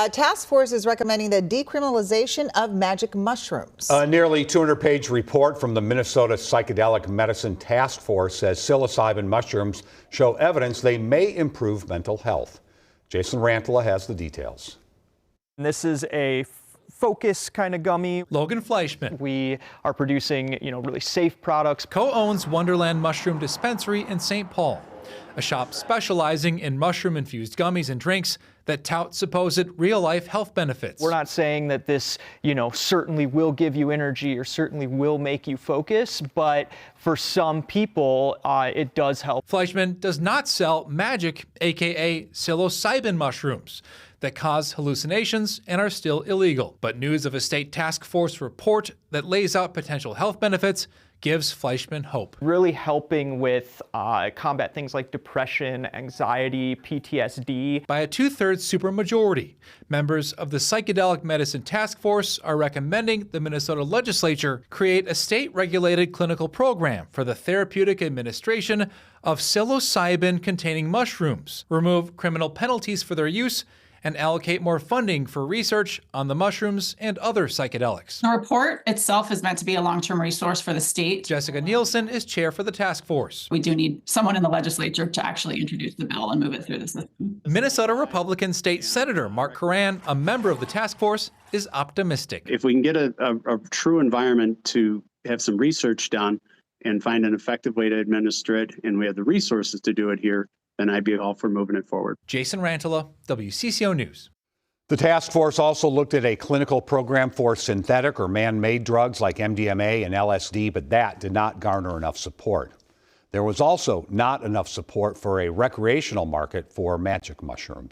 task force is recommending the decriminalization of magic mushrooms. A nearly 200-page report from the Minnesota Psychedelic Medicine Task Force says psilocybin mushrooms show evidence they may improve mental health. Jason Rantala has the details. This is a focus kind of gummy. Logan Fleischman. We are producing, really safe products. Co-owns Wonderland Mushroom Dispensary in St. Paul, a shop specializing in mushroom-infused gummies and drinks that tout supposed real-life health benefits. We're not saying that this, certainly will give you energy or certainly will make you focus, but for some people, it does help. Fleischman does not sell magic, aka psilocybin mushrooms, that cause hallucinations and are still illegal. But news of a state task force report that lays out potential health benefits gives Fleischman hope. Really helping with combat things like depression, anxiety, PTSD. By a 2/3 supermajority, members of the Psychedelic Medicine Task Force are recommending the Minnesota legislature create a state-regulated clinical program for the therapeutic administration of psilocybin-containing mushrooms, remove criminal penalties for their use, and allocate more funding for research on the mushrooms and other psychedelics. The report itself is meant to be a long-term resource for the state. Jessica Nielsen is chair for the task force. We do need someone in the legislature to actually introduce the bill and move it through the system. Minnesota Republican State Senator Mark Curran, a member of the task force, is optimistic. If we can get a true environment to have some research done and find an effective way to administer it, and we have the resources to do it here, then I'd be all for moving it forward. Jason Rantala, WCCO News. The task force also looked at a clinical program for synthetic or man-made drugs like MDMA and LSD, but that did not garner enough support. There was also not enough support for a recreational market for magic mushrooms.